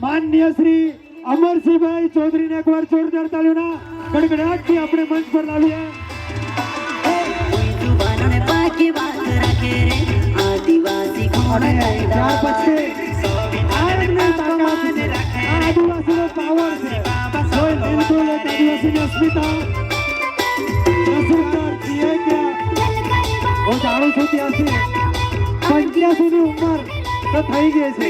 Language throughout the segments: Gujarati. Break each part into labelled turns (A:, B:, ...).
A: માનનીય શ્રી અમરસિંહભાઈ ચૌધરીને એકવાર જોરદાર તાળીઓના ગડગડાટથી આપણે મંચ પર લાવીએ. અને ત્યાર પછી આદિવાસીનો પાવર છે. કોઈ બિલકુલ એક આદિવાસીની અસ્મિતા તહસીલદાર છીએ કે હું જાણું છું ત્યાંથી 85 ની ઉંમર તો થઈ ગઈ છે,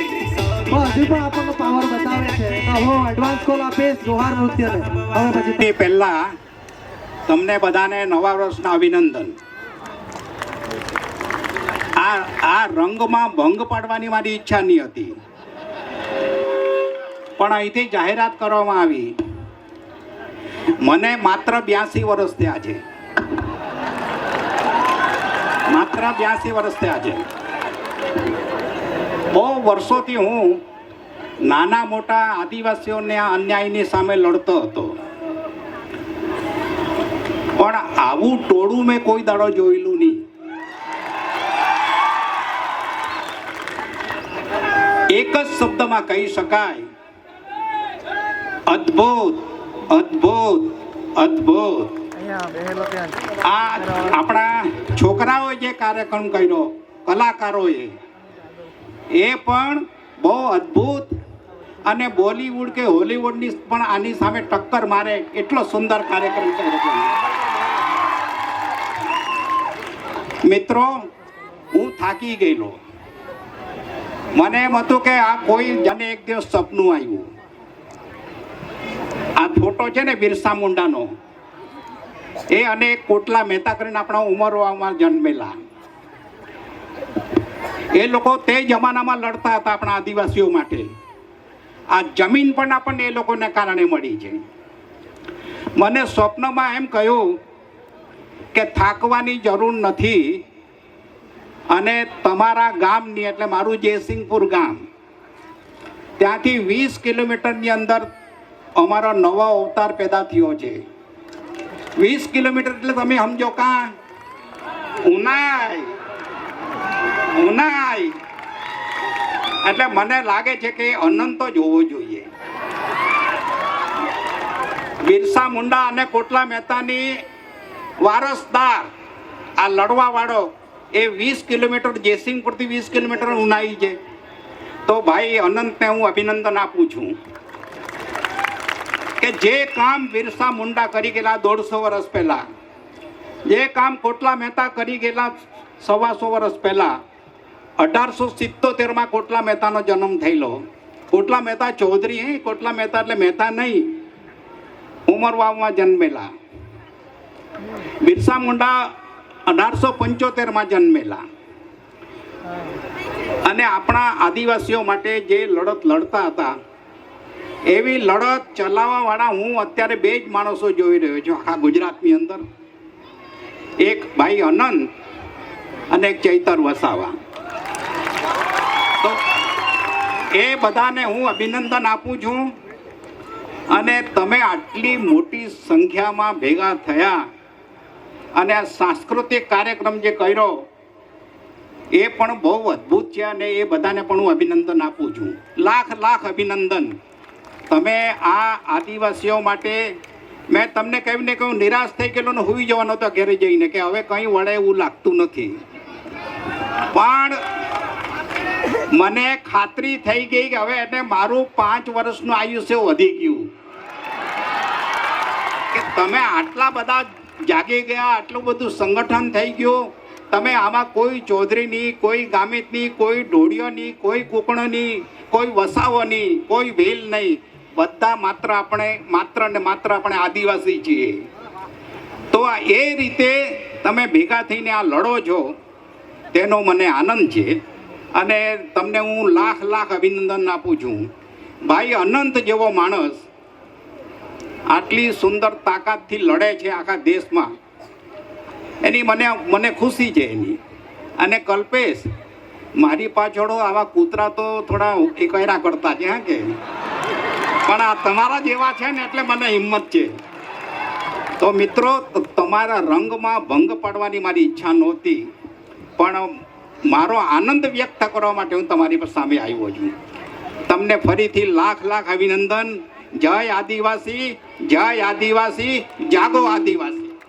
A: પણ હજુ પણ આપણને પાવર બતાવે છે. તો હું એડવાન્સ કોલ આપીશ જોહાર નૃત્યને. હવે પછી
B: તે પહેલા તમને બધાને નવા વર્ષના અભિનંદન. આ રંગમાં ભંગ પાડવાની મારી ઈચ્છા નહીં હતી, પણ અહીંથી જાહેરાત કરવામાં આવી. મને માત્ર 82 વર્ષ થયા છે, માત્ર 82 વર્ષ થયા છે. બહુ વર્ષોથી હું નાના મોટા આદિવાસીઓને અન્યાયની સામે લડતો હતો, પણ આવું ટોળું મેં કોઈ દાડો જોયેલું નહીં. એક જ શબ્દમાં કહી શકાય, અદ્ભુત અદ્ભુત અદ્ભુત. આ આપણા છોકરાઓએ જે કાર્યક્રમ કર્યો, કલાકારોએ, એ પણ બહુ અદ્ભુત અને બોલીવુડ કે હોલીવુડની પણ આની સામે ટક્કર મારે એટલો સુંદર કાર્યક્રમ કર્યો. મિત્રો, હું થાકી ગયેલો. મને એમ હતું કે આ કોઈ જાણે એક દિવસ સપનું આવ્યું. આ ફોટો છે ને બિરસા મુંડાનો, એ અને કોટલા મહેતા કરીને આપણા ઉમરવામાં જન્મેલા. એ લોકો તે જમાનામાં લડતા હતા આપણા આદિવાસીઓ માટે. આ જમીન પણ આપણને એ લોકોને કારણે મળી છે. મને સ્વપ્નમાં એમ કહ્યું કે થાકવાની જરૂર નથી, અને તમારા ગામની એટલે મારું જયસિંહપુર ગામ, ત્યાંથી 20 કિલોમીટરની અંદર અમારો નવો અવતાર પેદા થયો છે. 20 કિલોમીટર એટલે તમે સમજો કાં ઉનાઈ ઉનાઈ. એટલે મને લાગે છે કે અનંત જ હોવો જોઈએ. બિરસા મુંડા અને કોટલા મહેતાની વારસદાર આ લડવાવાળો એ 20 કિલોમીટર જયસિંહપુરથી 20 કિલોમીટર ઉનાઈ છે. તો ભાઈ અનંતને હું અભિનંદન આપું છું કે જે કામ બિરસા મુંડા કરી ગયેલા 150 વર્ષ પહેલા, જે કામ કોટલા મહેતા કરી ગયેલા 125 વર્ષ પહેલા. 1877માં કોટલા મહેતાનો જન્મ થયેલો. કોટલા મહેતા ચૌધરી, કોટલા મહેતા એટલે મહેતા નહીં, ઉમરવાવમાં જન્મેલા. બિરસા મુંડા 1875માં જન્મેલા. અને આપણા આદિવાસીઓ માટે જે લડત લડતા હતા, એવી લડત ચલાવવાવાળા હું અત્યારે 2 જ માણસો જોઈ રહ્યો છું આખા ગુજરાતની અંદર. એક ભાઈ અનંત અને એક ચૈતર વસાવા. તો એ બધાને હું અભિનંદન આપું છું. અને તમે આટલી મોટી સંખ્યામાં ભેગા થયા અને આ સાંસ્કૃતિક કાર્યક્રમ જે કર્યો એ પણ બહુ અદ્ભુત છે, અને એ બધાને પણ હું અભિનંદન આપું છું. લાખ લાખ અભિનંદન. તમે આ આદિવાસીઓ માટે, મેં તમને કહ્યું ને કહ્યું, નિરાશ થઈ ગયેલો ને હોઈ જવાનો હતો ઘરે જઈને કે હવે કંઈ વળે એવું લાગતું નથી. પણ મને ખાતરી થઈ ગઈ કે હવે એને મારું 5 વર્ષનું આયુષ્ય વધી ગયું. કે તમે આટલા બધા જાગી ગયા, આટલું બધું સંગઠન થઈ ગયું. તમે આમાં કોઈ ચૌધરીની, કોઈ ગામિતની, કોઈ ઢોળિયોની, કોઈ કુકણની, કોઈ વસાવોની, કોઈ ભીલ નહીં. બધા માત્ર ને માત્ર આપણે આદિવાસી છીએ. તો એ રીતે તમે ભેગા થઈને આ લડો છો, તેનો મને આનંદ છે. અને તમને હું લાખ લાખ અભિનંદન આપું છું. ભાઈ અનંત જેવો માણસ આટલી સુંદર તાકાતથી લડે છે આખા દેશમાં, એની મને ખુશી છે એની. અને કલ્પેશ, મારી પાછળ આવા કૂતરા તો થોડા એકરા કરતા છે, હા કે, પણ આ તમારા જેવા છે ને એટલે મને હિંમત છે. તો મિત્રો, તમારા રંગમાં ભંગ પાડવાની મારી ઈચ્છા નહોતી, પણ મારો આનંદ વ્યક્ત કરવા માટે હું તમારી પર સામે આવ્યો છું. તમને ફરીથી લાખ લાખ અભિનંદન. જય આદિવાસી, જય આદિવાસી, જાગો આદિવાસી.